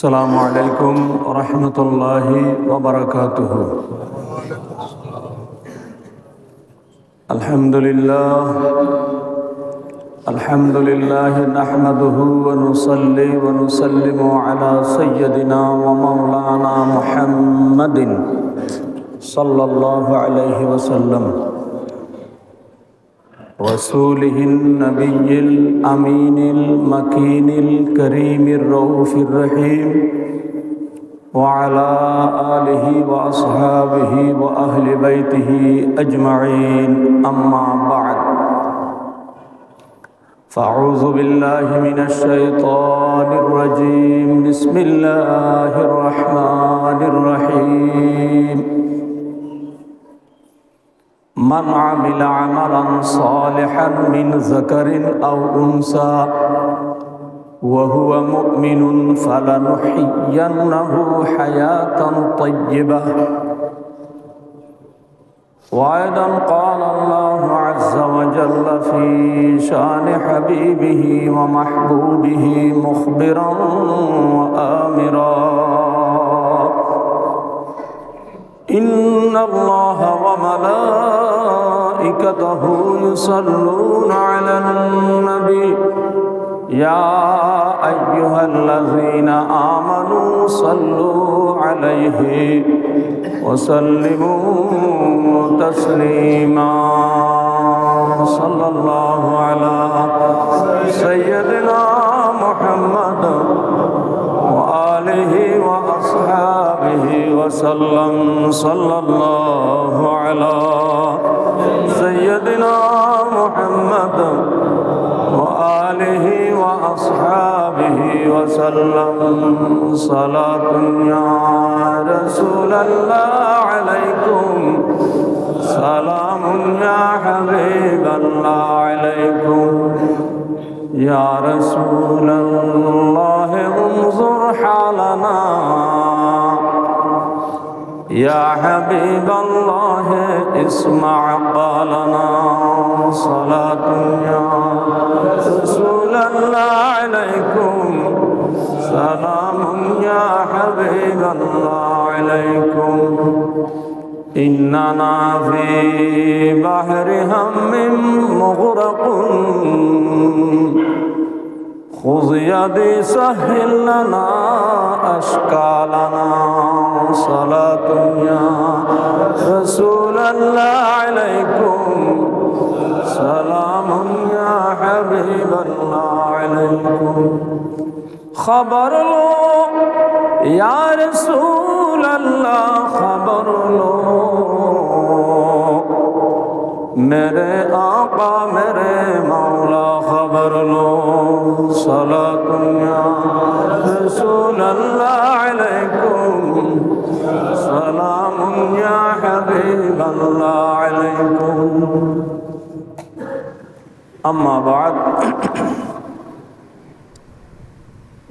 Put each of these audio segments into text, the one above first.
السلام عليكم ورحمة الله وبركاته. الحمد لله نحمده ونصلي ونسلم على سيدنا ومولانا محمد صلى الله عليه وسلم رسوله النبي الأمين المكين الكريم الرؤوف الرحيم وعلى آله وأصحابه وأهل بيته أجمعين، أما بعد، فأعوذ بالله من الشيطان الرجيم. بسم الله الرحمن الرحيم. من عمل عملا صالحا من ذكر أو أنثى وهو مؤمن فلنحيينه حياة طيبة. وأيضا قال الله عز وجل في شأن حبيبه ومحبوبه مخبرا وآمرا: إن الله وملائكته يصلون على النبي يا أيها الذين آمنوا صلوا عليه وسلموا تسليما. صلى الله على سيدنا محمد وآله وأصحابه وسلم. صلى الله على سيدنا محمد وآله وأصحابه وسلم. صلاة يا رسول الله عليكم، سلام يا حبيب الله عليكم. يا رسول الله انظر حالنا، يا حبيب الله اسمع قالنا. صلاة يا رسول الله عليكم، سلام يا حبيب الله عليكم. إننا في بحر هم مغرق، خذ يدي سهل لنا أشكالنا. صلاة يا رسول الله عليكم، سلام يا حبيب الله عليكم. خبر لو یا رسول اللہ، خبر لو میرے آقا میرے مولا، خبر لو. صلاۃ یا رسول اللہ علیکم، سلام یا حبیب اللہ علیکم. اما بعد،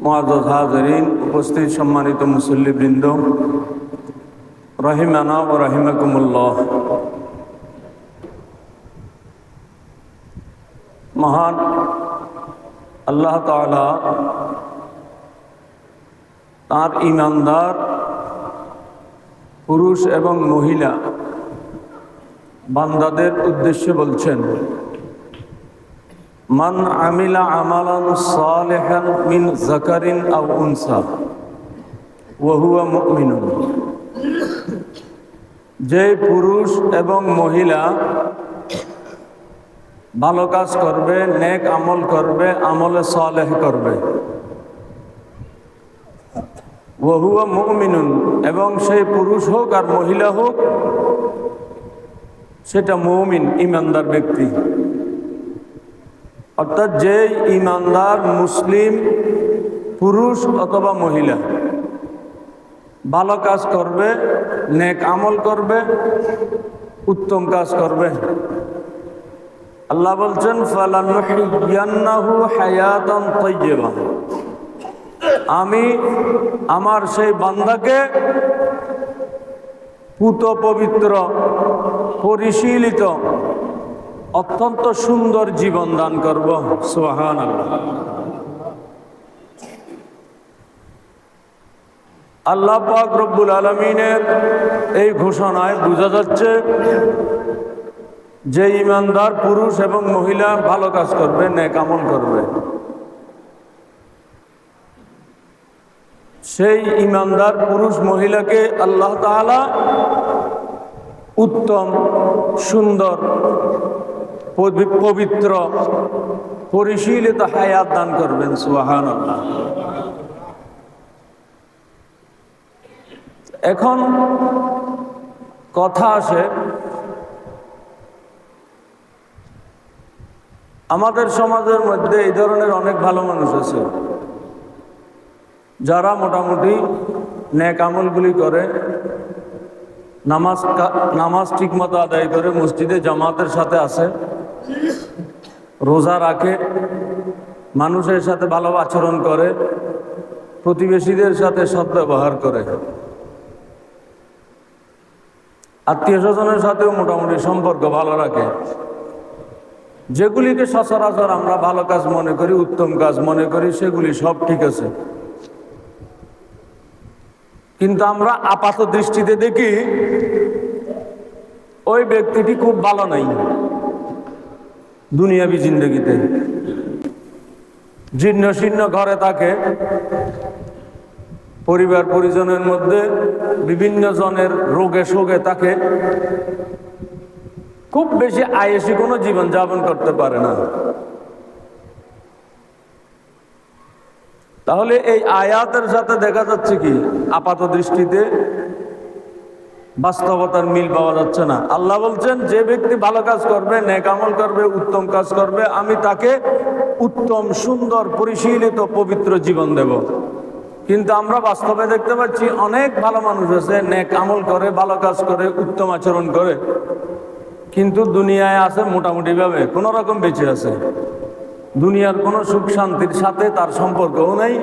মুআজ্জাজ হাজিরিন, উপস্থিত সম্মানিত মুসল্লিবৃন্দ, রহিমানা ও রহিমাকুমুল্লাহ। মহান আল্লাহ তাআলা তার ঈমানদার পুরুষ এবং মহিলা বান্দাদের উদ্দেশ্যে বলছেন: মান আমিলা আমালান সালিহান মিন যাকারিন আও উনসা ওয়া হুয়া মুমিনুন। যে পুরুষ এবং মহিলা ভালো কাজ করবে, নেক আমল করবে, আমলে সালেহ করবে, ওয়া হুয়া মুমিনুন, এবং সেই পুরুষ হোক আর মহিলা হোক সেটা মুমিন, ঈমানদার ব্যক্তি। অর্থাৎ যে ঈমানদার মুসলিম পুরুষ অথবা মহিলা ভালো কাজ করবে, নেক আমল করবে, উত্তম কাজ করবে, আল্লাহ বলছেন ফালানুহিয়ান্নাহু হায়াতান তাইয়্যিবা, আমি আমার সেই বান্দাকে পুত পবিত্র পরিশীলিত অত্যন্ত সুন্দর জীবন দান করব। সুবহানাল্লাহ। আল্লাহ পাক রব্বুল আলামিনের এই ঘোষণায় বোঝা যাচ্ছে যে ঈমানদার পুরুষ এবং মহিলা ভালো কাজ করবে, নেক আমল করবে, সেই ঈমানদার পুরুষ মহিলাকে আল্লাহ তাআলা উত্তম, সুন্দর, পবিত্র, পরিশীলিত হায়াত দান করবেন। সুবহানাল্লাহ। এখন কথা আসে, আমাদের সমাজের মধ্যে এই ধরনের অনেক ভালো মানুষ আছে যারা মোটামুটি নেক আমলগুলি করে, নামাজ ঠিকমতো আদায় করে, মসজিদে জামাতের সাথে আসে, রোজা রাখে, মানুষের সাথে ভালো আচরণ করে, প্রতিবেশীদের সাথে সদ্ব্যবহার করে, আত্মীয় স্বজনের সাথেও মোটামুটি সম্পর্ক ভালো রাখে। যেগুলিকে সচরাচর আমরা ভালো কাজ মনে করি, উত্তম কাজ মনে করি, সেগুলি সব ঠিক আছে। কিন্তু আমরা আপাত দৃষ্টিতে দেখি ওই ব্যক্তিটি খুব ভালো নাই দুনিয়াবি জিন্দগিতে, জীর্ণ শীর্ণ ঘরে থাকে, পরিবার পরিজনের মধ্যে বিভিন্ন জনের রোগে শোকে থাকে, খুব বেশি আয়েশি কোনো জীবন যাপন করতে পারে না। তাহলে এই আয়াতের সাথে দেখা যাচ্ছে কি আপাত দৃষ্টিতে বাস্তবতার মিল পাওয়া যাচ্ছে না। আল্লাহ বলছেন যে ব্যক্তি ভালো কাজ করবে, নেক আমল করবে, উত্তম কাজ করবে, আমি তাকে উত্তম, সুন্দর, পরিশীলিত, পবিত্র জীবন দেব। কিন্তু আমরা বাস্তবে দেখতে পাচ্ছি অনেক ভালো মানুষ আছে, নেক আমল করে, ভালো কাজ করে, উত্তম আচরণ করে, কিন্তু দুনিয়ায় আছে মোটামুটি ভাবে কোন রকম বেঁচে আছে। দুনিয়ার কোনো সুখ শান্তির সাথে তার সম্পর্কও নাই,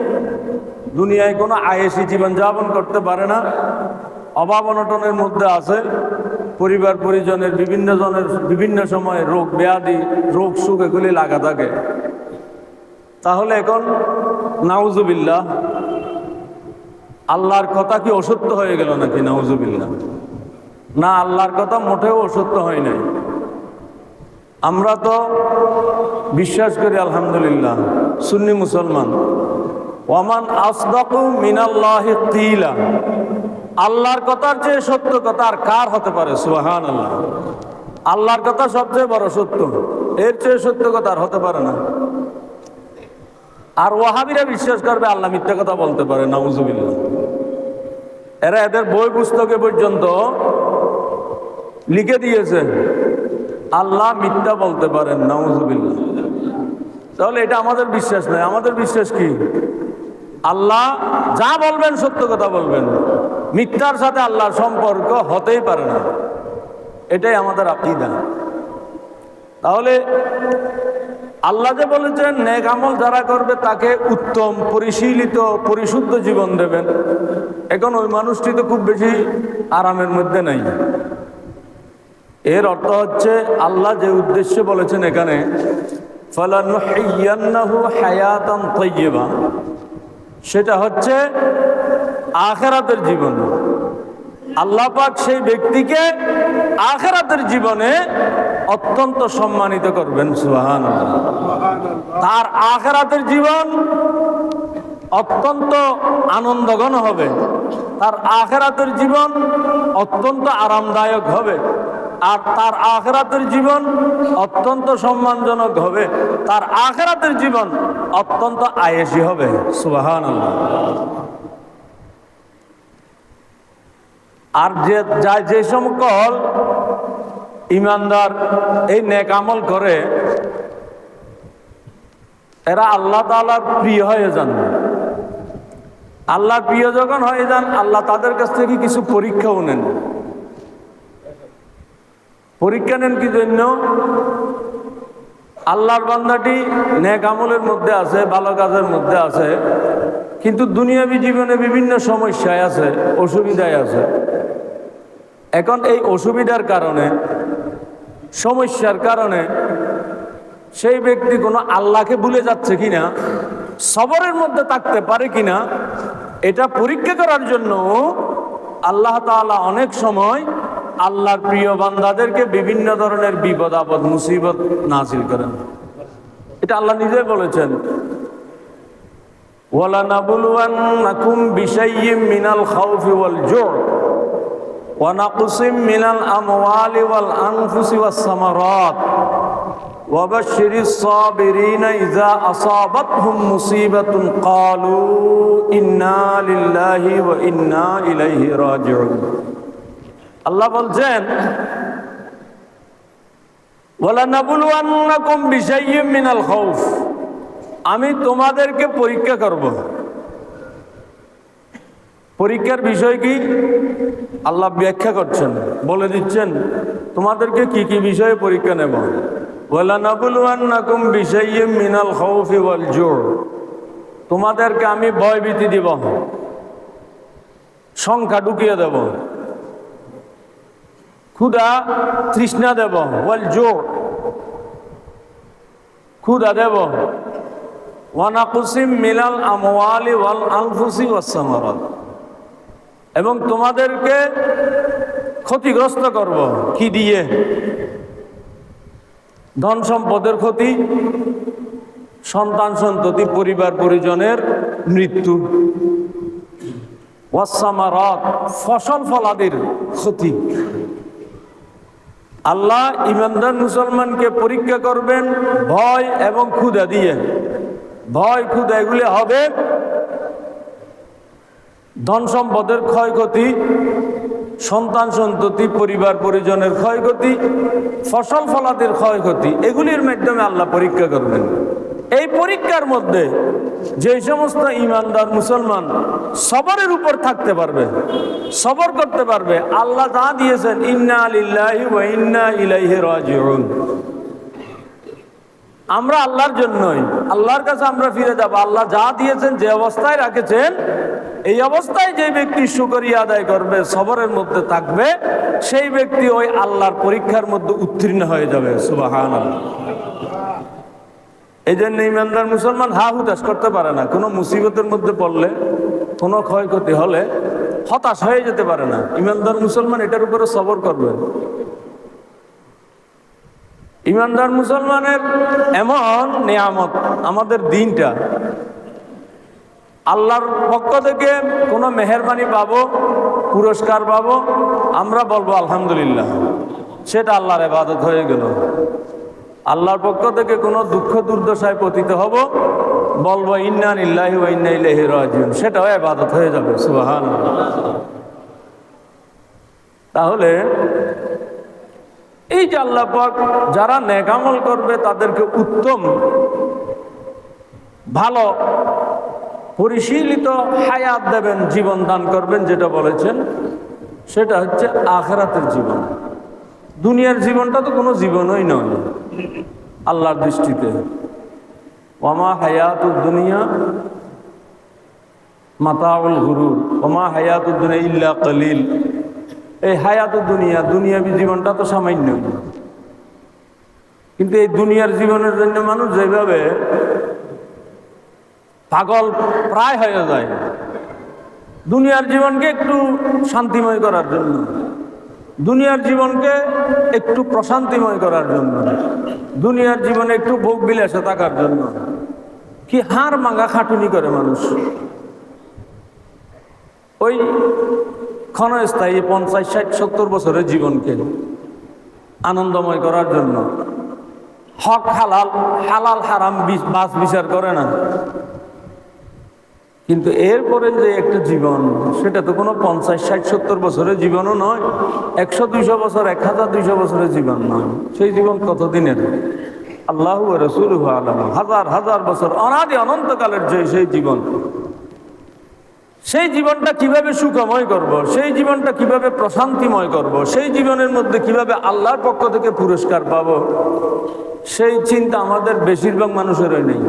দুনিয়ায় কোনো আয়েশি জীবন যাপন করতে পারে না, অভাব অনটনের মধ্যে আছে, পরিবার পরিজনের বিভিন্ন সময়ে রোগ ব্যাধি, রোগ সুখ এগুলি লাগা থাকে। তাহলে এখন নাউজুবিল্লাহ, আল্লাহর কথা কি অসত্য হয়ে গেল নাকি? নাউজুবিল্লাহ। না, আল্লাহর কথা মোটেও অসত্য হয় নাই। আমরা তো বিশ্বাস করি আলহামদুলিল্লাহ, সুন্নি মুসলমান। ওয়ামান আসদাকু মিনাল্লাহি কিলা, আল্লাহর কথার চেয়ে সত্য কথা আর কার হতে পারে? সুবহানাল্লাহ। আল্লাহর কথা সবচেয়ে বড় সত্য, এর চেয়ে সত্য কথা আর হতে পারে না। আর ওয়াহাবিরা বিশ্বাস করবে আল্লাহ মিথ্যা কথা বলতে পারে, নাউজুবিল্লাহ। এরা এদের বই পুস্তকে পর্যন্ত লিখে দিয়েছে আল্লাহ মিথ্যা বলতে পারেন, নাউজুবিল্লাহ। তাহলে এটা আমাদের বিশ্বাস নয়। আমাদের বিশ্বাস কি? আল্লাহ যা বলবেন সত্য কথা বলবেন, মিথ্যার সাথে আল্লাহর সম্পর্ক হতেই পারে না। এটাই আমাদের আকীদা। তাহলে আল্লাহ যে বলেছেন নেক আমল যারা করবে তাকে উত্তম, পরিশীলিত, পরিশুদ্ধ জীবন দেবেন, এখন ওই মানুষটি তো খুব বেশি আরামের মধ্যে নাই। এর অর্থ হচ্ছে আল্লাহ যে উদ্দেশ্যে বলেছেন এখানে ফালানুহিয়ান্নাহু হায়াতান তাইয়্যিবা, সেটা হচ্ছে আখিরাতের জীবন। আল্লাহ পাক সেই ব্যক্তিকে আখিরাতের জীবনে অত্যন্ত সম্মানিত করবেন। সুবহানাল্লাহ। তার আখিরাতের জীবন অত্যন্ত আনন্দঘন হবে, তার আখিরাতের জীবন অত্যন্ত আরামদায়ক হবে, আর তার আখিরাতের জীবন অত্যন্ত সম্মানজনক হবে, তার আখিরাতের জীবন অত্যন্ত আয়েশি হবে। সুবহানাল্লাহ। আর যে সকল ঈমানদার এই নেক আমল করে এরা আল্লাহ তাআলার প্রিয় হয়ে যান। আল্লাহর প্রিয় যখন হয়ে যান, আল্লাহ তাদের কাছ থেকে কিছু পরীক্ষাও নেন। পরীক্ষা নেন কি জন্য? আল্লাহর বান্দাটি নেক আমলের মধ্যে আছে, ভালো কাজের মধ্যে আছে, কিন্তু দুনিয়াবী জীবনে বিভিন্ন সমস্যায় আছে, অসুবিধায় আছে। এখন এই অসুবিধার কারণে, সমস্যার কারণে সেই ব্যক্তি কোনো আল্লাহকে ভুলে যাচ্ছে কিনা, সবরের মধ্যে থাকতে পারে কিনা, এটা পরীক্ষা করার জন্য আল্লাহ তাআলা অনেক সময় আল্লাহর প্রিয় বান্দাদেরকে বিভিন্ন ধরনের বিপদ আপদ মুসিবত নাজিল করেন। এটা আল্লাহ নিজে বলেছেন, ওয়ালানাবলুওয়ান্নাকুম বিশাইয়্যিম মিনাল খাউফি ওয়াল জু'ই ওয়া নাকসিম মিনাল আমওয়ালি ওয়াল আনফুসি ওয়াস সামারাত ওয়া বাশশিরিস সাবিরিনা ইযা আসাবাতহুম মুসিবাতুন ক্বালু ইন্না লিল্লাহি ওয়া ইন্না ইলাইহি রাজিউন। আল্লাহ বলছেন, ওয়ালানাবলুওয়ান্নাকুম বিশাইয়্যিম মিনাল খাউফ, আমি তোমাদেরকে পরীক্ষা করব। পরীক্ষার বিষয় কি আল্লাহ ব্যাখ্যা করছেন, বলে দিচ্ছেন তোমাদেরকে কি কি বিষয়ে পরীক্ষা নেব। ওয়ালানাবলুওয়ান্নাকুম বিশাইয়্যিম মিনাল খাউফি ওয়াল জু'ই, তোমাদেরকে আমি ভয়ভীতি দিব, সংখ্যা ঢুকিয়ে দেব, ক্ষুধা তৃষ্ণা দেব, ওয়াল জু'ই ক্ষুধা দেব, ওয়া নাকসিম মিনাল আমওয়ালি ওয়াল আনফুসি ওয়াস সামারাত, এবং তোমাদেরকে ক্ষতিগ্রস্ত করব। কি দিয়ে? ধন সম্পদের ক্ষতি, সন্তান সন্ততি পরিবার পরিজনের মৃত্যু, ওয়াস সামারাত ফসল ফলাদির ক্ষতি। আল্লাহ ইমানদার মুসলমানকে পরীক্ষা করবেন ভয় এবং ক্ষুধা দিয়ে। ভয় ক্ষুধা এগুলি হবে ধন সম্পদের ক্ষয়ক্ষতি, সন্তান সন্ততি পরিবার পরিজনের ক্ষয়ক্ষতি, ফসল ফলাদির ক্ষয়ক্ষতি, এগুলির মাধ্যমে আল্লাহ পরীক্ষা করবেন। এই পরীক্ষার মধ্যে যে সমস্ত ইমানদার মুসলমান সবরের উপর থাকতে পারবে, সবর করতে পারবে, আল্লাহ যা দিয়েছেন ইন্না লিল্লাহি ওয়া ইন্না ইলাইহি রাজিউন, আমরা আল্লাহর জন্যই, আল্লাহর কাছে আমরা ফিরে যাব। আল্লাহ যা দিয়েছেন, যে অবস্থায় রেখেছেন, এই অবস্থায় যে ব্যক্তি শুকরিয়া আদায় করবে, সবরের মধ্যে থাকবে, সেই ব্যক্তি ওই আল্লাহর পরীক্ষার মধ্যে উত্তীর্ণ হয়ে যাবে। সুবহানাল্লাহ। এই জন্য ইমানদার মুসলমান হা হুতাশ করতে পারে না। কোনো মুসিবতের মধ্যে পড়লে, কোনো ক্ষয়ক্ষতি হলে হতাশ হয়ে যেতে পারে না। ইমানদার মুসলমান এটার উপরে সবর করবে। ইমানদার মুসলমানের এমন নিয়ামত আমাদের দিনটা, আল্লাহর পক্ষ থেকে কোনো মেহেরবানি পাবো, পুরস্কার পাবো, আমরা বলবো আলহামদুলিল্লাহ, সেটা আল্লাহর ইবাদত হয়ে গেল। আল্লাহর পক্ষ থেকে কোনো দুঃখ দুর্দশায় পতিত হব, বলবো ইন্না লিল্লাহি ওয়া ইন্না ইলাইহি রাজিউন, সেটাও ইবাদত হয়ে যাবে। সুবহানাল্লাহ। তাহলে এই যে আল্লাহ পাক যারা নেক আমল করবে তাদেরকে উত্তম ভালো পরিশীলিত হায়াত দেবেন, জীবন দান করবেন, যেটা বলেছেন সেটা হচ্ছে আখিরাতের জীবন। দুনিয়ার জীবনটা তো কোনো জীবনই নয় আল্লাহর দৃষ্টিতে। ওয়ামা হায়াতুদ দুনিয়া মাতাউল গুরুর ওমা হায়াতুদ দুনিয়া ইল্লা কলিল। এই হায়াতুদ দুনিয়া, দুনিয়াবী জীবনটা তো সামান্য, কিন্তু এই দুনিয়ার জীবনের জন্য মানুষ যেভাবে পাগল প্রায় হয়ে যায়, দুনিয়ার জীবনকে একটু শান্তিময় করার জন্য, দুনিয়ার জীবনকে একটু প্রশান্তিময় করার জন্য, দুনিয়ার জীবনে একটু ভোগ বিলাসে থাকার জন্য কি হাড় ভাঙা খাটুনি করে মানুষ। ওই ক্ষণস্থায়ী 50, 60, 70 বছরের জীবনকে আনন্দময় করার জন্য হক হালাল, হালাল হারাম বাস বিচার করে না। কিন্তু এরপরে যে একটা জীবন, সেটা তো কোনো 50, 60, 70 বছরের জীবনও নয়, 100, 200 বছর, 1200 বছরের জীবন নয়। সেই জীবন কতদিনের? আল্লাহু ওয়া রাসূলুহু আলাম। হাজার হাজার বছর, অনাদি অনন্তকালের যে সেই জীবন, সেই জীবনটা কিভাবে সুখময় করব, সেই জীবনটা কিভাবে প্রশান্তিময় করব, সেই জীবনের মধ্যে কিভাবে আল্লাহর পক্ষ থেকে পুরস্কার পাবো, সেই চিন্তা আমাদের বেশিরভাগ মানুষেরই নেই।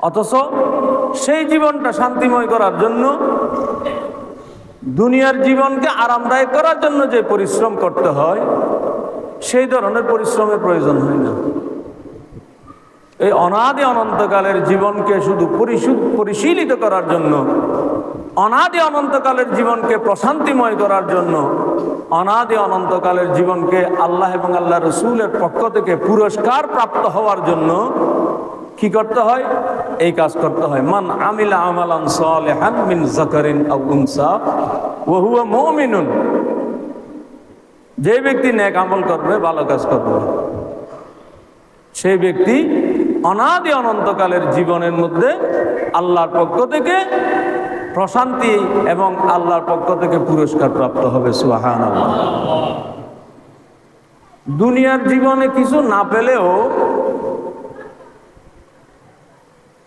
অথচ সেই জীবনটা শান্তিময় করার জন্য, দুনিয়ার জীবনকে আরামদায়ক করার জন্য যে পরিশ্রম করতে হয়, সেই ধরনের পরিশ্রমের প্রয়োজন হয় না। এই অনাদি অনন্তকালের জীবনকে শুধু পরিশীলিত করার জন্য, অনাদি অনন্তকালের জীবনকে প্রশান্তিময় করার জন্য, অনাদি অনন্তকালের জীবনকে আল্লাহ এবং আল্লাহ রসুলের পক্ষ থেকে পুরস্কার প্রাপ্ত হওয়ার জন্য কি করতে হয়? এই কাজ করতে হয়। মান আমিলা আমালান সালিহান মিন যাকারিন আও উনসা ওয়া হুয়া মুমিনুন, যে ব্যক্তি নেক আমল করবে, ভালো কাজ করবে, সেই ব্যক্তি অনাদি অনন্তকালের জীবনের মধ্যে আল্লাহর পক্ষ থেকে প্রশান্তি এবং আল্লাহর পক্ষ থেকে পুরস্কার প্রাপ্ত হবে। সুবহানাল্লাহ। দুনিয়ার জীবনে কিছু না পেলেও,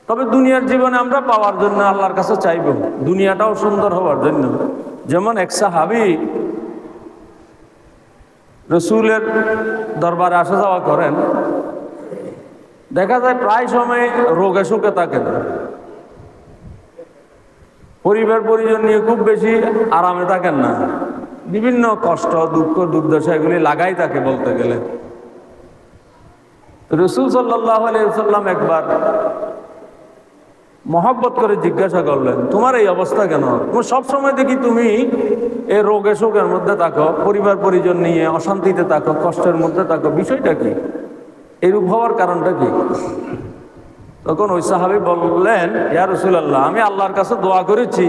তবে দুনিয়ার জীবনে আমরা পাওয়ার জন্য আল্লাহর কাছে চাইব, দুনিয়াটাও সুন্দর হওয়ার জন্য। যেমন এক সাহাবী রসুলের দরবারে আসা যাওয়া করেন, দেখা যায় প্রায় সময় রোগে শোকে থাকেন, পরিবার পরিজন নিয়ে খুব বেশি আরামে থাকেন না, বিভিন্ন কষ্ট দুঃখ দুর্দশা এগুলি লাগাই থাকে বলতে গেলে। রসুল সাল্লাল্লাহু আলাইহি ওয়াসাল্লাম একবার মহব্বত করে জিজ্ঞাসা করলেন, তোমার এই অবস্থা কেন? তোমার সবসময় দেখি তুমি এই রোগে শোকের মধ্যে থাকো, পরিবার পরিজন নিয়ে অশান্তিতে থাকো, কষ্টের মধ্যে থাকো, বিষয়টা কি? এরূপ হওয়ার কারণটা কি? তখন ওই সাহাবী বললেন, ইয়া রাসূলুল্লাহ, আমি আল্লাহর কাছে দোয়া করেছি,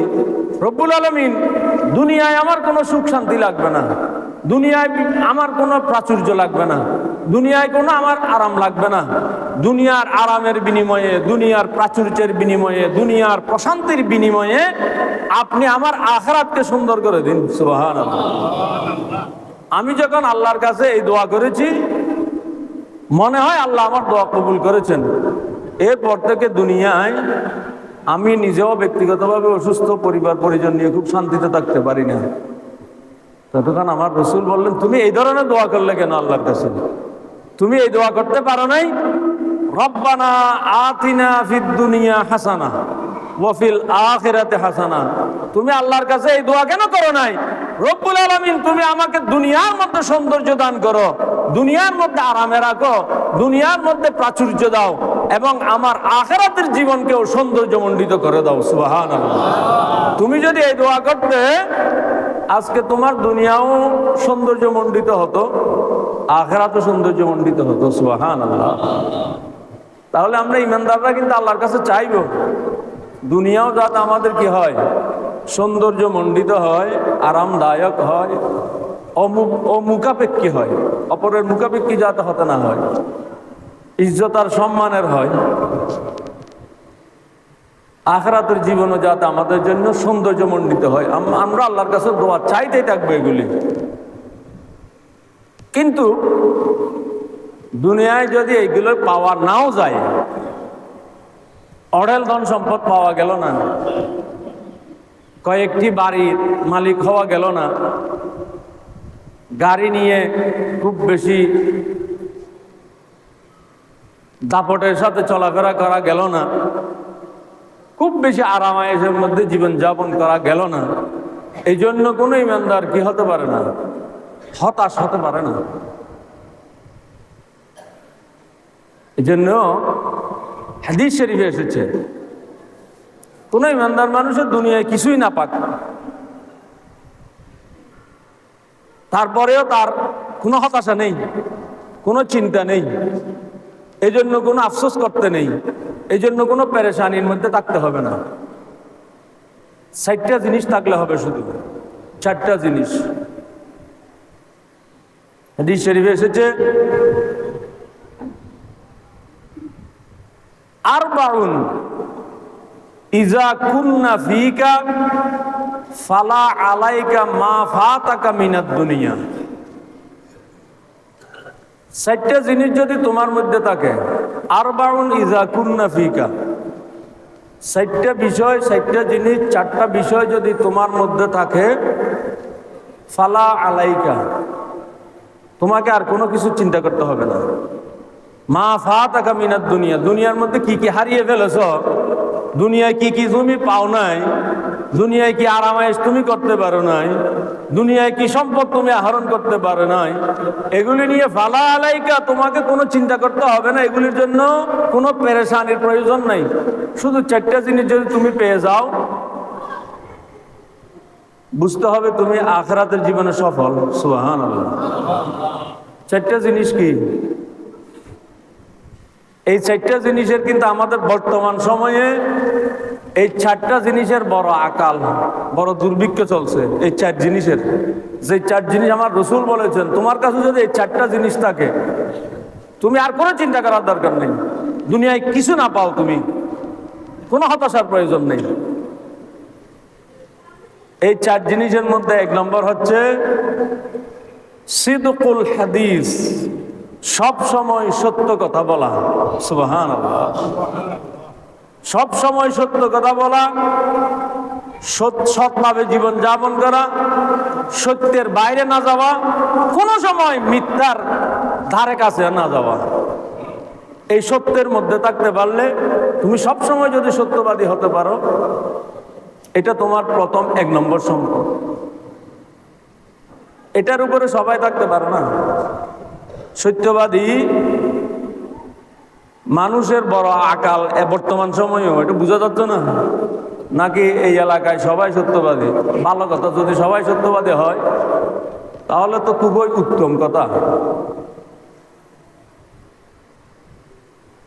রব্বুল আলামিন, দুনিয়ায় আমার কোনো সুখ শান্তি লাগবে না, দুনিয়ায় আমার কোনো প্রাচুর্য লাগবে না, দুনিয়ায় কোনো আমার আরাম লাগবে না, দুনিয়ার আরামের বিনিময়ে, দুনিয়ার প্রাচুর্যের বিনিময়ে, দুনিয়ার প্রশান্তির বিনিময়ে আপনি আমার আখিরাতকে সুন্দর করে দিন। সুবহানাল্লাহ। আমি যখন আল্লাহর কাছে এই দোয়া করেছি, মনে হয় আল্লাহ আমার দোয়া কবুল করেছেন। এরপর থেকে দুনিয়ায় আমি নিজেও ব্যক্তিগতভাবে অসুস্থ, পরিবার পরিজন নিয়ে খুব শান্তিতে থাকতে পারি না। ততক্ষণ আমার রসুল বললেন, তুমি এই ধরনের দোয়া করলে কেন আল্লাহর কাছে? তুমি এই দোয়া করতে পারো নাই? রব্বানা আতিনা ফিদ দুনিয়া হাসানা ওয়া ফিল আখিরাতি হাসানা। তুমি আল্লাহর কাছে এই দোয়া কেন করো নাই? রব্বুল আলামিন, তুমি আমাকে দুনিয়ার মধ্যে সৌন্দর্য দান করো, দুনিয়ার মধ্যে আরামে রাখো, দুনিয়ার মধ্যে প্রাচুর্য দাও এবং আমার আখিরাতের জীবনকেও সৌন্দর্যমণ্ডিত করে দাও। সুবহানাল্লাহ। তুমি যদি এই দোয়া করতে, আজকে তোমার দুনিয়াও সৌন্দর্যমণ্ডিত হতো, আখিরাতও সৌন্দর্যমণ্ডিত হতো। সুবহানাল্লাহ। তাহলে আমরা ইমানদাররা কিন্তু আল্লাহর কাছে চাইব দুনিয়াও যাতে আমাদের কি হয়, সৌন্দর্যমণ্ডিত হয়, আরামদায়ক হয়, অমুখাপেক্ষী হয়, অপরের মুখাপেক্ষী যাতে হতে না হয়, ইজ্জত আর সম্মানের হয়। আখিরাতের জীবনও যাতে আমাদের জন্য সৌন্দর্যমণ্ডিত হয়। আমরা আল্লাহর কাছে দোয়া চাইতেই থাকবো এগুলি। কিন্তু দুনিয়ায় যদি এইগুলো পাওয়া নাও যায়, অঢেল ধন সম্পদ পাওয়া গেল না, কয়েকটি বাড়ির মালিক হওয়া গেল না, গাড়ি নিয়ে খুব বেশি দাপটের সাথে চলাফেরা করা গেল না, খুব বেশি আরামায়েশের মধ্যে জীবন যাপন করা গেল না, এই জন্য কোনো ইমানদার কি হতে পারে না, হতাশ হতে পারে না। এই জন্য হাদিস শরীফে এসেছে, কোন ইমানদার মানুষের দুনিয়ায় কিছুই না পাক, তারপরেও তার কোনো হতাশা নেই, কোনো চিন্তা নেই, এই জন্য কোনো আফসোস করতে নেই, এই জন্য কোনো পেরেশানির মধ্যে থাকতে হবে না। 4টা জিনিস থাকলে হবে, শুধু 4টা জিনিস। হাদিস শরীফে এসেছে, আরবাউন ইজা কুন্না ফিকা ফালা আলাইকা মা ফাতাকা মিনাদ দুনিয়া। 4টা জিনিস যদি তোমার মধ্যে থাকে, আরবাউন ইজা কুন্না ফিকা, 4টা বিষয়, 4টা জিনিস, 4টা বিষয় যদি তোমার মধ্যে থাকে, ফালা আলাইকা, তোমাকে আর কোনো কিছু চিন্তা করতে হবে না। মা ফাতাকা মিনাদ দুনিয়া, দুনিয়ার মধ্যে কি কি হারিয়ে ফেলেছ, দুনিয়ায় কি কি তুমি পাও নাই, দুনিয়ায় কি আরামায়েশ তুমি করতে পারো নাই, দুনিয়ায় কি সম্পদ তুমি আহরণ করতে পারো নাই, এগুলি নিয়ে ফালা আলাইকা, তোমাকে কোনো চিন্তা করতে হবে না, এগুলির জন্য কোনো পেরেশানির প্রয়োজন নাই। শুধু চারটা জিনিস যদি তুমি পেয়ে যাও, বুঝতে হবে তুমি আখিরাতের জীবনে সফল। সুবহানাল্লাহ। চারটা জিনিস কি? এই চারটা জিনিসের কিন্তু আমাদের বর্তমান সময়ে এই চারটা জিনিসের বড় আকাল, বড় দুর্ভিক্ষ চলছে। এই চার জিনিসের, যে চার জিনিস আমার রসুল বলেছেন, তোমার কাছে যদি এই চারটা জিনিস থাকে, তুমি আর কোনো চিন্তা করার দরকার নেই। দুনিয়ায় কিছু না পাও, তুমি কোনো হতাশার প্রয়োজন নেই। এই চার জিনিসের মধ্যে এক নম্বর হচ্ছে সিদকুল হাদিস, সব সময় সত্য কথা বলা। সুবহানাল্লাহ। সব সময় সত্য কথা বলা, সৎভাবে জীবন যাপন করা, সত্যের বাইরে না যাওয়া, কোনো সময় মিথ্যার ধারে কাছে না যাওয়া। এই সত্যের মধ্যে থাকতে পারলে তুমি সব সময় যদি সত্যবাদী হতে পারো, এটা তোমার প্রথম এক নম্বর সম্পদ। এটার উপরে সবাই থাকতে পারে না। সত্যবাদী মানুষের বড় আকাল বর্তমান সময়েও, এটা বোঝা যাচ্ছে না নাকি এই এলাকায় সবাই সত্যবাদী? ভালো কথা, যদি সবাই সত্যবাদী হয় তাহলে তো খুবই উত্তম কথা।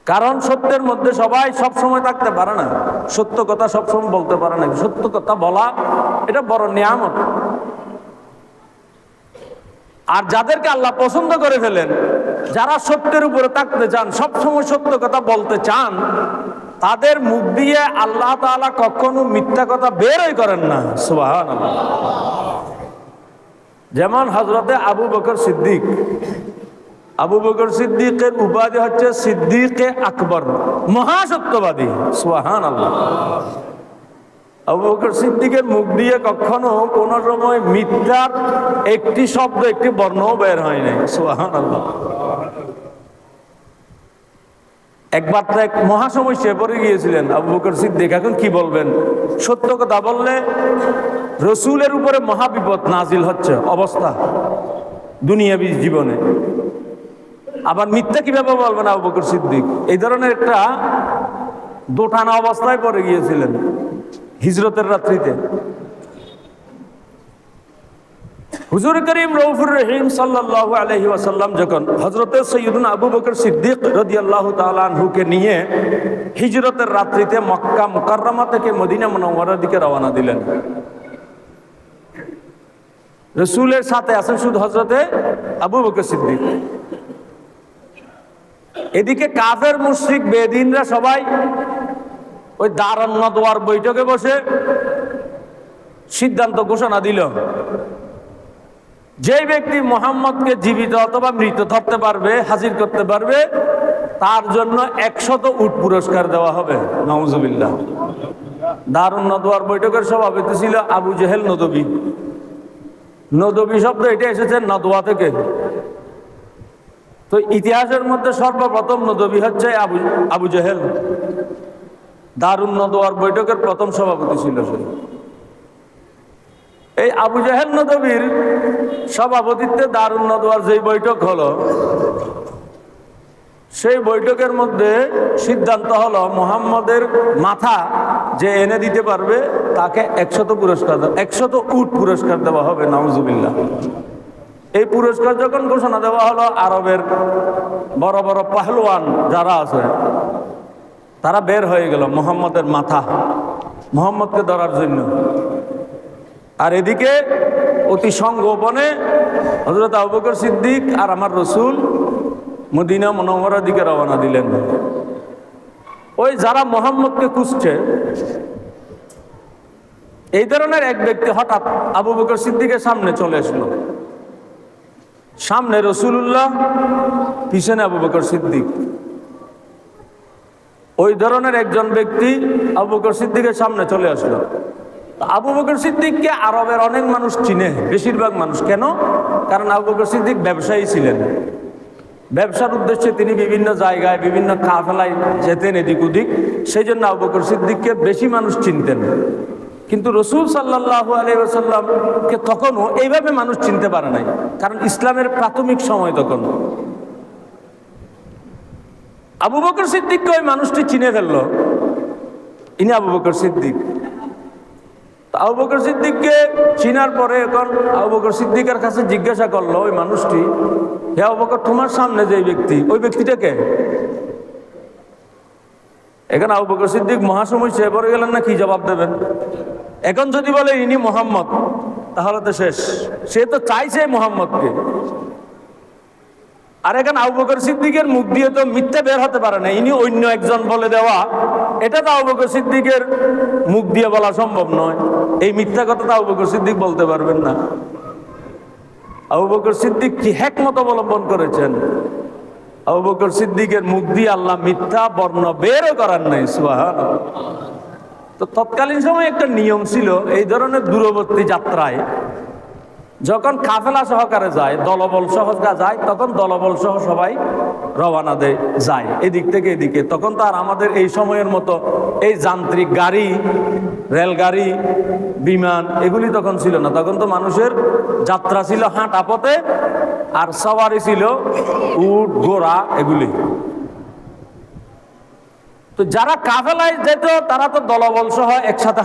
কারণ সত্যের মধ্যে সবাই সব সময় থাকতে পারে না, সত্য কথা সবসময় বলতে পারে না। সত্য কথা বলা এটা বড় নিয়ামত। আর যাদেরকে আল্লাহ পছন্দ করে ফেলেন, যারা সত্যের উপরে থাকতে চান, সবসময় সত্য কথা বলতে চান, তাদের মুখ দিয়ে আল্লাহ তাআলা কখনো মিথ্যা কথা বেরই করেন না। সুবহানাল্লাহ। যেমন হযরতে আবু বকর সিদ্দিক, আবু বকর সিদ্দিকের উপাধি হচ্ছে সিদ্দিকে আকবর, মহাসত্যবাদী। সুবহানাল্লাহ। আবু বকর সিদ্দিকের মুখ দিয়ে কখনো কোনো সময় মিথ্যার একটি শব্দ, একটি বর্ণও বের হয় নাই। সুবহানাল্লাহ। একবার তো এক মহাসমস্যায় পড়ে গিয়েছিলেন আবু বকর সিদ্দিক। এখন কি বলবেন? সত্য কথা বললে রসুলের উপরে মহাবিপদ নাজিল হচ্ছে অবস্থা দুনিয়াবী জীবনে, আবার মিথ্যা কিভাবে বলবেন আবু বকর সিদ্দিক? এই ধরনের একটা দোটানা অবস্থায় পড়ে গিয়েছিলেন হিজরতের রাত্রিতে। হুজুর করিম রউফুর রহিম সাল্লাল্লাহু আলাইহি ওয়াসাল্লাম যখন হযরতে সাইয়্যিদুনা আবু বকর সিদ্দিক রাদিয়াল্লাহু তাআলা আনহুকে নিয়ে হিজরতের রাত্রিতে মক্কা মুকাররমা থেকে মদিনা মুনাওয়ারার দিকে রওনা দিলেন, রাসূলের সাথে আছেন শুধু হযরতে আবু বকর সিদ্দিক। এদিকে কাফের মুশরিক বেদিনরা সবাই ওই দারুন নাদওয়ার বৈঠকে বসে সিদ্ধান্ত ঘোষণা দিল, যে ব্যক্তি মুহাম্মদকে জীবিত অথবা মৃত ধরতে পারবে, হাজির করতে পারবে, তার জন্য 100 উট পুরস্কার দেওয়া হবে। নাউজুবিল্লাহ। দারুন নাদওয়ার বৈঠকের সভাপতি ছিল আবু জেহেল নদবী। নদবী শব্দ এটা এসেছে নাদওয়া থেকে। তো ইতিহাসের মধ্যে সর্বপ্রথম নদবী হচ্ছে আবু জেহেল। দারুন নাদওয়ার বৈঠকের প্রথম সভাপতি ছিল সে। এই আবু জেহেল নদবীর সভাপতিত্বে দারুন নাদওয়ার যেই বৈঠক হলো, সেই বৈঠকের মধ্যে সিদ্ধান্ত হলো মুহাম্মদের মাথা যে এনে দিতে পারবে তাকে 100 পুরস্কার, 100 উট পুরস্কার দেওয়া হবে। নাউজুবিল্লাহ। এই পুরস্কার যখন ঘোষণা দেওয়া হলো, আরবের বড় বড় পাহলওয়ান যারা আছে তারা বের হয়ে গেল মুহাম্মদের মাথা, মুহাম্মদকে ধরার জন্য। আর এদিকে অতি সংগোপনে হযরত আবু বকর সিদ্দিক আর আমার রসুল মদিনা মুনাওয়ারার দিকে রওনা দিলেন। ওই যারা মুহাম্মদকে খুঁজছে, এই ধরনের এক ব্যক্তি হঠাৎ আবু বকর সিদ্দিকের সামনে চলে আসলো। সামনে রাসূলুল্লাহ, পিছনে আবু বকর সিদ্দিক। ওই ধরনের একজন ব্যক্তি আবু বকর সিদ্দিকের সামনে চলে আসলো। আবু বকর সিদ্দিককে আরবের অনেক মানুষ চিনে, বেশিরভাগ মানুষ। কেন? কারণ আবু বকর সিদ্দিক ব্যবসায়ী ছিলেন। ব্যবসার উদ্দেশ্যে তিনি বিভিন্ন জায়গায় বিভিন্ন কাফেলায় যেতেন এদিক ওদিক, সেই জন্য আবু বকর সিদ্দিককে বেশি মানুষ চিনতেন। কিন্তু রসুল সাল্লাল্লাহু আলাইহি ওয়াসাল্লামকে তখনও এইভাবে মানুষ চিনতে পারে নাই, কারণ ইসলামের প্রাথমিক সময় তখন। আবু বকর সিদ্দিককে ওই মানুষটি চিনে ফেললো, ইনি আবু বকর সিদ্দিক। আবু বকর সিদ্দিককে চিনার পরে এখন আবু বকর সিদ্দিকের কাছে জিজ্ঞাসা করলো ওই মানুষটি, হে আবু বকর, তোমার সামনে যে ব্যক্তি, ওই ব্যক্তিটাকে? এখন আবু বকর সিদ্দিক মহাসময় সে পড়ে গেলেন না, কি জবাব দেবেন? এখন যদি বলে ইনি মোহাম্মদ, তাহলে তো শেষ। সে তো চাইছে মোহাম্মদকে। আর এখন আবু বকর সিদ্দিকের মুখ দিয়ে তো মিথ্যা বের হতে পারে না, ইনি অন্য একজন বলে দেওয়া, এটা তো আবু বকর সিদ্দিকের মুখ দিয়ে বলা সম্ভব নয়। এই মিথ্যা কথা তো আবু বকর সিদ্দিক বলতে পারবেন না। আবু বকর সিদ্দিক কি হিকমত অবলম্বন করেছেন, আবু বকর সিদ্দিকের মুখ দিয়ে আল্লাহ মিথ্যা বর্ণ বেরও করার নাই। সুবহানাল্লাহ। তো তৎকালীন সময় একটা নিয়ম ছিল, এই ধরনের দূরবর্তী যাত্রায় যখন কাফেলা সহকারে যায়, দলবল সহ যায়, তখন দলবল সহ সবাই রওনা দেয়, যায় এদিক থেকে এদিকে। তখন তো আর আমাদের এই সময়ের মতো এই যান্ত্রিক গাড়ি, রেলগাড়ি, বিমান এগুলি তখন ছিল না। তখন তো মানুষের যাত্রা ছিল হাঁটা পথে, আর সওয়ারি ছিল উট, ঘোড়া এগুলি। তো যারা কাফেলায় যেত তারা তো দলবল সহ একসাথে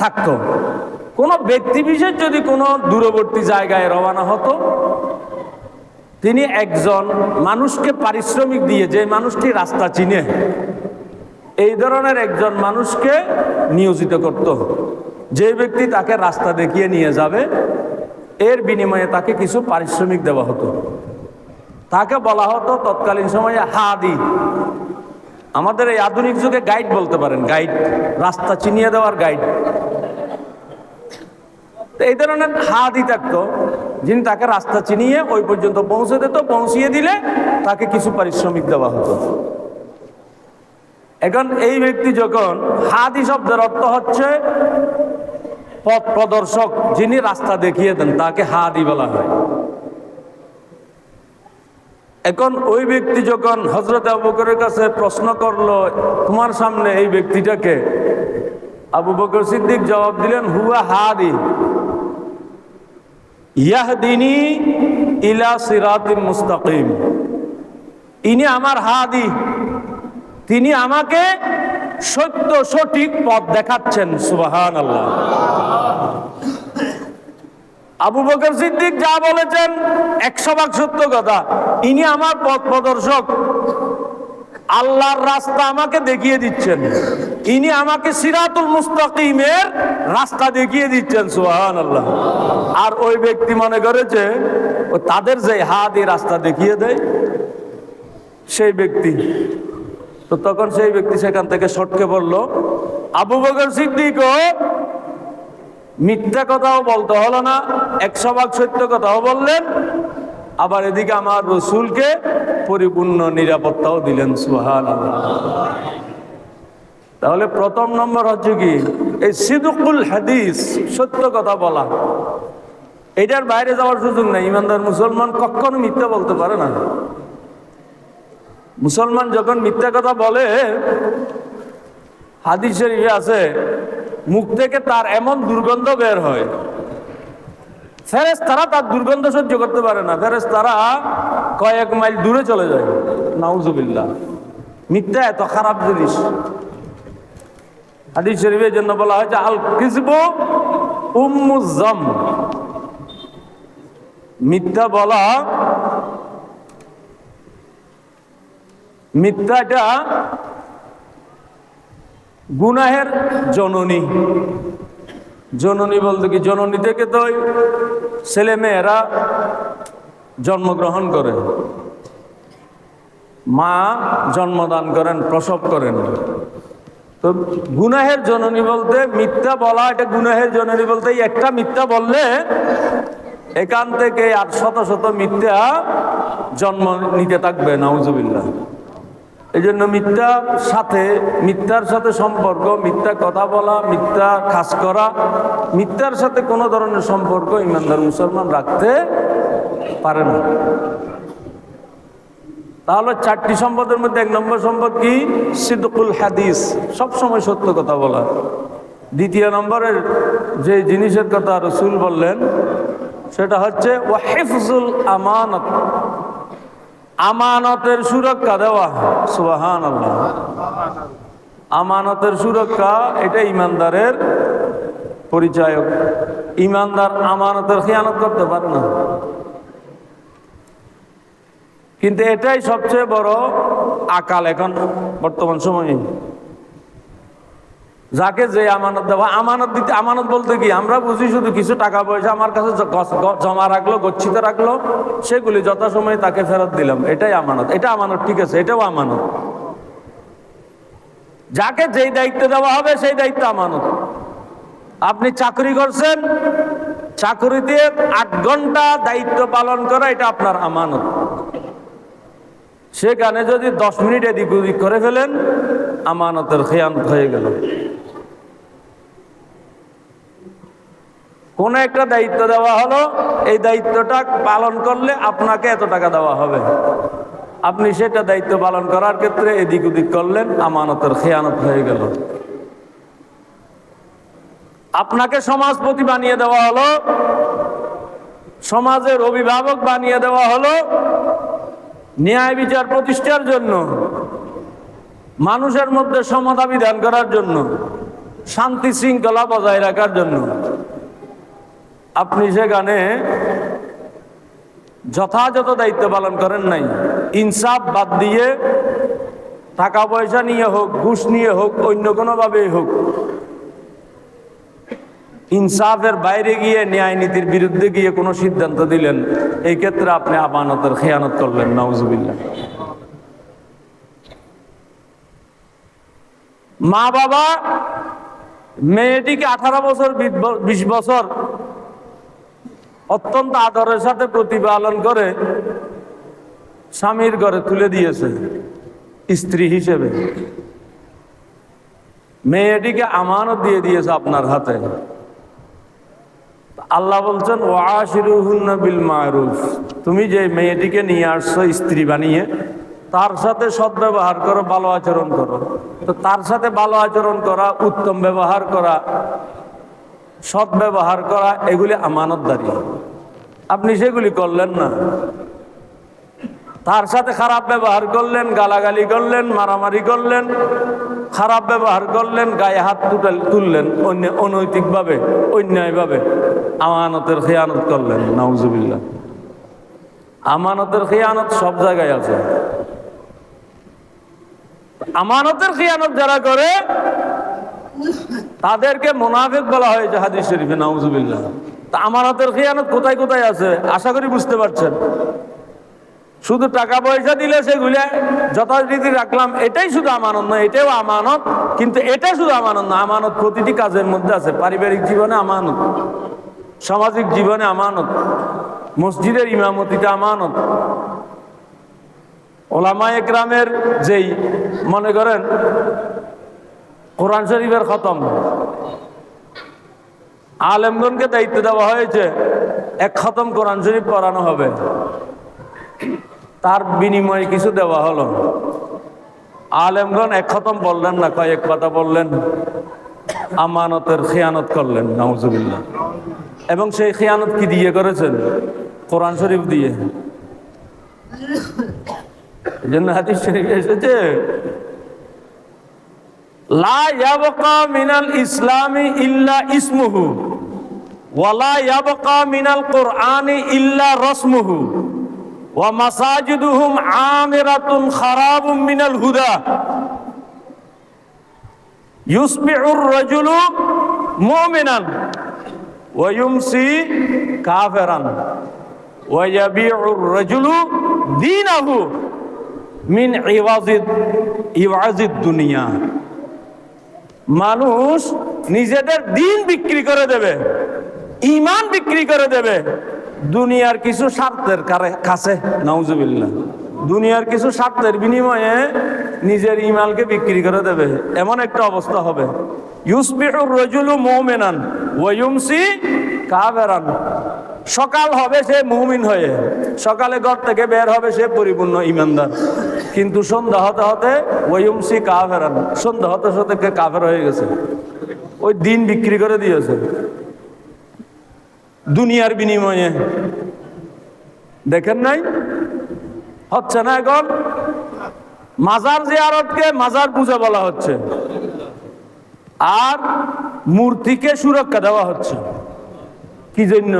থাকতো। কোনো ব্যক্তি বিশেষ যদি কোনো দূরবর্তী জায়গায় রওনা হতো, তিনি একজন মানুষকে পারিশ্রমিক দিয়ে, যে মানুষটি রাস্তা চিনে, এই ধরনের একজন মানুষকে নিয়োজিত করত, যে ব্যক্তি তাকে রাস্তা দেখিয়ে নিয়ে যাবে, এর বিনিময়ে তাকে কিছু পারিশ্রমিক দেওয়া হতো। তাকে বলা হতো তৎকালীন সময়ে হাদি। আমাদের এই আধুনিক যুগে গাইড বলতে পারেন, গাইড, রাস্তা চিনিয়ে দেওয়ার গাইড। এই ধরনের হাদি থাকতো, যিনি তাকে রাস্তা চিনিয়ে ওই পর্যন্ত পৌঁছে দিত, পৌঁছিয়ে দিলে তাকে কিছু পারিশ্রমিক দেওয়া হতো। এখন এই ব্যক্তি যখন, হাদি শব্দের অর্থ হচ্ছে পথ প্রদর্শক, যিনি রাস্তা দেখিয়ে দেন, তাকে হাদি বলা হয়। এখন ওই ব্যক্তি যখন হযরত আবু বকরের কাছে প্রশ্ন করলো, তোমার সামনে এই ব্যক্তিটাকে? আবু বকর সিদ্দিক জবাব দিলেন, হুয়া হাদি ইয়াহদিনী ইলা সিরাতিন মুস্তাকিম। ইনি আমার হাদি, তিনি আমাকে সত্য সঠিক পথ দেখাচ্ছেন। সুবহানাল্লাহ। আবু বকর সিদ্দিক যা বলেছেন 100% সত্য কথা। ইনি আমার পথ প্রদর্শক, আল্লাহর রাস্তা আমাকে দেখিয়ে দিচ্ছেন, ইনি আমাকে সিরাতুল মুস্তাকিমের রাস্তা দেখিয়ে দিচ্ছেন। সুবহানাল্লাহ। আর ওই ব্যক্তি মনে করেছে ও তাদের যে হাদি রাস্তা দেখিয়ে দেয় সেই ব্যক্তি। তো তখন সেই ব্যক্তি সেখান থেকে সটকে পড়ল। আবু বকর সিদ্দিকও মিথ্যা কথাও বলতে হলো না, 100% সত্য কথাও বললেন, আবার এদিকে আমার রসুলকে পরিপূর্ণ নিরাপত্তাও দিলেন। সুবহানাল্লাহ। তাহলে প্রথম নম্বর হচ্ছে কি, এই সিদকুল হাদিস, সত্য কথা বলা, এটার বাইরে যাওয়ার সুযোগ নেই। ইমানদার মুসলমান কখনো মিথ্যা বলতে পারে না। মুসলমান যখন মিথ্যা কথা বলে, হাদিস শরীফে আছে, মুখ থেকে তার এমন দুর্গন্ধ বের হয়, ফেরেশতারা তার দুর্গন্ধ সহ্য করতে পারে না, ফেরেশতারা কয়েক মাইল দূরে চলে যায়। নাউজুবিল্লাহ। মিথ্যা এত খারাপ জিনিস। হাদিস শরীফের জন্য বলা হয়েছে আল কিযবু উম্মুজ যাম। মিথ্যা বলা, মিথ্যাটা গুনাহের জননী। জননী বলতে কি, জননী থেকে তো ছেলে মেয়েরা জন্মগ্রহণ করে, মা জন্মদান করেন, প্রসব করেন। তো গুনাহের জননী বলতে মিথ্যা বলা, এটা গুনাহের জননী বলতে একটা মিথ্যা বললে এখান থেকে আর শত শত মিথ্যা জন্ম নিতে থাকবে। নাউজুবিল্লাহ। এই জন্য মিথ্যার সাথে সম্পর্ক, মিথ্যা কথা বলা, মিথ্যা কাজ করা, মিথ্যার সাথে কোনো ধরনের সম্পর্ক ইমানদার মুসলমান রাখতে পারে না। তাহলে 4টি সম্পদের মধ্যে 1 নম্বর সম্পদ কি? সিদকুল হাদিস, সবসময় সত্য কথা বলা। 2 নম্বরের যে জিনিসের কথা রাসূল বললেন সেটা হচ্ছে ওয়া হিফজুল আমানত, আমানতের সুরক্ষা দেওয়া। সুবহানাল্লাহ। আমানতের সুরক্ষা এটা ইমানদারের পরিচায়ক। ইমানদার আমানতের খেয়ানত করতে পারে না, কিন্তু এটাই সবচেয়ে বড় আকাল এখন বর্তমান সময়ে। যাকে যে আমানত দেওয়া, আমানত দিতে, আমানত বলতে কি আমরা বুঝি শুধু কিছু টাকা পয়সা আমার কাছে জমা রাখলো, গচ্ছিত রাখলো, সেগুলি যথাসময়ে তাকে ফেরত দিলাম, এটাই আমানত। এটা আমানত, ঠিক আছে, এটাও আমানত। যাকে যেই দায়িত্ব দেওয়া হবে সেই দায়িত্ব আমানত। আপনি চাকরি করছেন, চাকরিতে 8 ঘন্টা দায়িত্ব পালন করা এটা আপনার আমানত। সেখানে যদি 10 মিনিট এদিক ওদিক করে ফেলেন, আমানতের খেয়ানত হয়ে গেল। কোন একটা দায়িত্ব দেওয়া হলো, এই দায়িত্বটা পালন করলে আপনাকে এত টাকা দেওয়া হবে, আপনি সেটা দায়িত্ব পালন করার ক্ষেত্রে এদিক ওদিক করলেন, আমানতের খেয়ানত হয়ে গেল। আপনাকে সমাজপতি বানিয়ে দেওয়া হলো, সমাজের অভিভাবক বানিয়ে দেওয়া হলো ন্যায় বিচার প্রতিষ্ঠার জন্য, মানুষের মধ্যে সমতা বিধান করার জন্য, শান্তি শৃঙ্খলা বজায় রাখার জন্য। আপনি সেখানে যথাযথ দায়িত্ব পালন করেন নাই, ইনসাফ বাদ দিয়ে টাকা পয়সা নিয়ে হোক, ঘুষ নিয়ে হোক, অন্য কোনোভাবেই হোক, ইনসাফের বাইরে গিয়ে ন্যায় নীতির বিরুদ্ধে গিয়ে কোনো সিদ্ধান্ত দিলেন, এই ক্ষেত্রে আপনি আমানতের খেয়ানত করলেন। নাউজুবিল্লাহ। মা বাবা মেয়েটিকে 18 বছর 20 বছর অত্যন্ত আদরের সাথে প্রতিপালন করে স্বামীর ঘরে তুলে দিয়েছে স্ত্রী হিসেবে, মেয়েটিকে আমানত দিয়ে দিয়েছে আপনার হাতে। আল্লাহ বলছেন ওয়াশিরুহুন্না বিল মারুফ, তুমি যে মেয়েটিকে নিয়ে আসছো স্ত্রী বানিয়ে, তার সাথে সদ্ব্যবহার করো, ভালো আচরণ করো। তো তার সাথে ভালো আচরণ করা, উত্তম ব্যবহার করা, সদ্ব্যবহার করা, এগুলি আমানতদারি। আপনি সেগুলি করলেন না, তার সাথে খারাপ ব্যবহার করলেন, গালাগালি করলেন, মারামারি করলেন, খারাপ ব্যবহার করলেন, গায়ে হাত তুললেন, অনৈতিকভাবে, অন্যায়ভাবে, আমানতের খেয়ানত করলেন। নাউজুবিল্লাহ। আমানতের খেয়ানত সব জায়গায় আছে। আমানতের খেয়ানত যারা করে তাদেরকে মুনাফিক বলা হয়েছে হাদিস শরীফে। নাউজুবিল্লাহ। তা আমানতের খেয়ানত কোথায় কোথায় আছে আশা করি বুঝতে পারছেন। শুধু টাকা পয়সা দিলে সেগুলো যথারীতি রাখলাম, এটাই শুধু আমানত নয়, এটাও আমানত, কিন্তু এটা শুধু আমানত না, আমানত প্রতিটি কাজের মধ্যে আছে। পারিবারিক জীবনে আমানত, সামাজিক জীবনে আমানত, মসজিদের ইমামতিটা আমানত, ওলামা একরামের যেই মনে করেন কোরআন শরীফের খতম, আলেমগণকে দায়িত্ব দেওয়া হয়েছে 1 খতম কোরআন শরীফ পড়ানো হবে, তার বিনিময়ে কিছু দেওয়া হলো। আলেমগণ 1 খতম বললেন না, কয়েক পাতা বললেন, আমানতের খেয়ানত করলেন। নাউজুবিল্লাহ। এবং সেই খেয়ানত কি দিয়ে করেছেন? কোরআন শরীফ দিয়ে। এই জন্য হাদিস শরীফে এসেছে লা ইয়াবকা মিনাল ইসলামি ইল্লা ইসমুহু ওয়া লা ইয়াবকা মিনাল কুরআনি ইল্লা রাসমুহু ওয়া মাসাজিদুহুম আমিরাতুন খারাবুম মিনাল হুদা ইউসবিহুর রাজুলু মুমিনান ওয়া ইউমসি কাফিরান ওয়া ইয়াবিউর রাজুলু দীনাহু মিন ইওয়াজিদ দুনিয়া। মানুষ নিজেদের দিন বিক্রি করে দেবে, ঈমান বিক্রি করে দেবে দুনিয়ার কিছু স্বার্থের কাছে। নাউজুবিল্লাহ। দুনিয়ার কিছু স্বার্থের বিনিময়ে নিজের ঈমানকে বিক্রি করে দেবে, এমন একটা অবস্থা হবে। ইউসবিহুর রাজুলু মুমিনান ওয়া ইউমসি কাফিরান। সকাল হবে সে মুমিন হয়ে, সকালে ঘর থেকে বের হবে সে পরিপূর্ণ ইমানদার, কিন্তু সন্ধ্যা হতে হতে ওয়ুমসি কাফেরান, সন্ধ্যা হতে হতে কাফের হয়ে গেছে, ওই দিন বিক্রি করে দিয়েছে দুনিয়ার বিনিময়ে। দেখেন নাই হচ্ছে না এখন? মাজার জিয়ারতকে মাজার পূজা বলা হচ্ছে, আর মূর্তিকে সুরক্ষা দেওয়া হচ্ছে। কি জন্য?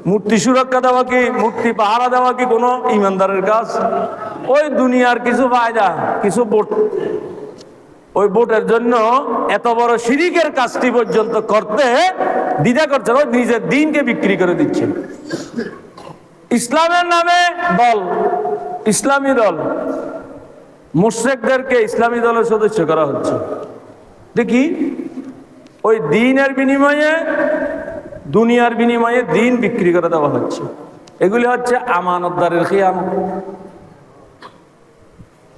মূর্তি সুরক্ষা দেওয়া কি, মূর্তি পাহারা দেওয়া কি কোনো ইমানদারের কাজ? ওই দুনিয়ার কিছু ফায়দা, কিছু ভোট, ওই ভোটের জন্য এত বড় শিরিকের কাজটি পর্যন্ত করতে দ্বিধা করছে, ওই নিজের দিনকে বিক্রি করে দিচ্ছে। ইসলামের নামে দল, ইসলামী দল, মুশরিকদেরকে ইসলামী দলের সদস্য করা হচ্ছে। দেখি ওই দিনের বিনিময়ে, দুনিয়ার বিনিময়ে দিন বিক্রি করে দেওয়া হচ্ছে। এগুলি হচ্ছে আমানতদারের খিয়ানত।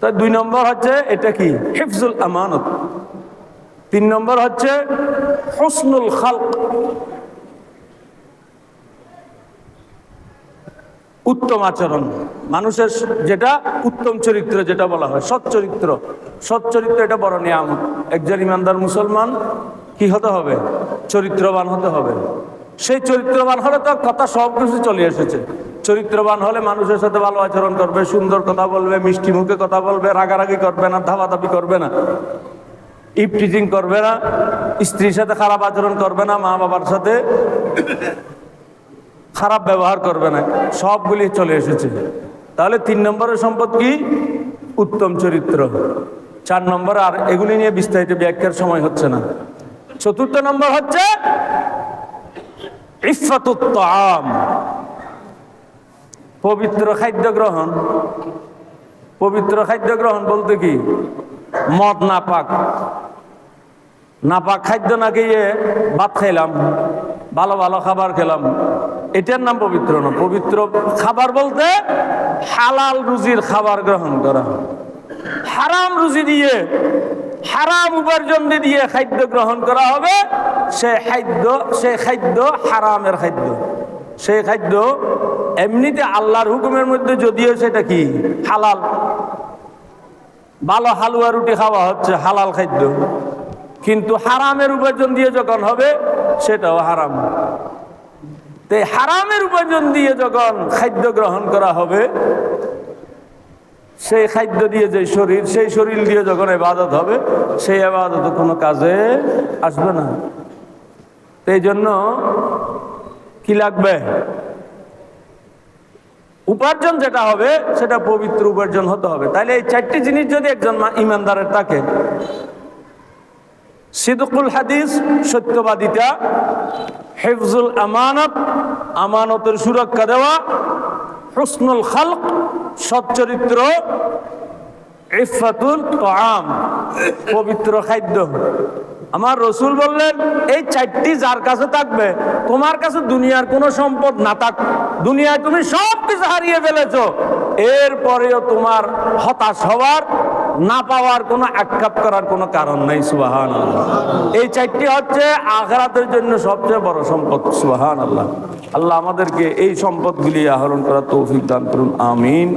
তো 2 নম্বর হচ্ছে এটা কি, হিফজুল আমানত। 3 নম্বর হচ্ছে হুসনুল খালক, উত্তম আচরণ, মানুষের যেটা উত্তম চরিত্র যেটা বলা হয়, সৎ চরিত্র। সৎ চরিত্র এটা বড় নিয়ামত। একজন ইমানদার মুসলমান কি হতে হবে? চরিত্রবান হতে হবে। সেই চরিত্রবান হলে তো কথা সব কিছু চলে এসেছে। চরিত্রবান হলে মানুষের সাথে ভালো আচরণ করবে, সুন্দর কথা বলবে, মিষ্টি মুখে কথা বলবে, রাগারাগি করবে না, ধাবাধাবি করবে না, ইফটিজিং করবে না, স্ত্রীর সাথে খারাপ আচরণ করবে না, মা বাবার সাথে খারাপ ব্যবহার করবে না, সবগুলি চলে এসেছে। তাহলে 3 নম্বরের সম্পদ কি? উত্তম চরিত্র। 4 নম্বর, আর এগুলি নিয়ে বিস্তারিত ব্যাখ্যার সময় হচ্ছে না। 4র্থ নম্বর হচ্ছে ইফফাতুত তাআম, পবিত্র খাদ্য গ্রহণ। পবিত্র খাদ্য গ্রহণ বলতে কি? মদ নাপাক, নাপাক খাদ্য না খেয়ে ভাত খাইলাম, ভালো ভালো খাবার খেলাম, এটার নাম পবিত্র না। পবিত্র খাবার বলতে হালাল রুজির খাবার গ্রহণ করা। হারাম রুজি দিয়ে, হারাম উপার্জন দিয়ে খাদ্য গ্রহণ করা হবে, সে খাদ্য হারামের খাদ্য। সেই খাদ্য এমনিতে আল্লাহর হুকুমের মধ্যে যদিও সেটা কি হালাল, ভালো হালুয়া রুটি খাওয়া হচ্ছে হালাল খাদ্য, কিন্তু হারামের উপার্জন দিয়ে যখন হবে সেটাও হারাম। তো হারামের উপার্জন দিয়ে যখন খাদ্য গ্রহণ করা হবে, সেই খাদ্য দিয়ে যে শরীর, সেই শরীর দিয়ে যখন ইবাদত হবে, সেই ইবাদত কোনো কাজে আসবে না। এই জন্য কি লাগবে? উপার্জন যেটা হবে সেটা পবিত্র উপার্জন হতে হবে। তাহলে এই 4টি জিনিস যদি একজন ইমানদারের থাকে, সিদকুল হাদিস, সত্যবাদিতা, হিফজুল আমানত, আমানতের সুরক্ষা দেওয়া, হুসনুল খালক, সৎ চরিত্র, ইফফাতুল তাআম, পবিত্র খাদ্য। আমার রসুল বললেন এই 4টি যার কাছে থাকবে, তোমার কাছে দুনিয়ার কোনো সম্পদ না থাক, দুনিয়ায় তুমি সব কিছু হারিয়ে ফেলেছো, এরপরেও তোমার হতাশ হওয়ার, না পাওয়ার কোনো আক্ষেপ করার কোনো কারণ নাই। সুবহানাল্লাহ। এই 4টি হচ্ছে আখিরাতের জন্য সবচেয়ে বড় সম্পদ। সুবহানাল্লাহ। আল্লাহ আমাদেরকে এই সম্পদগুলি আহরণ করার তৌফিক দান করুন। আমিন।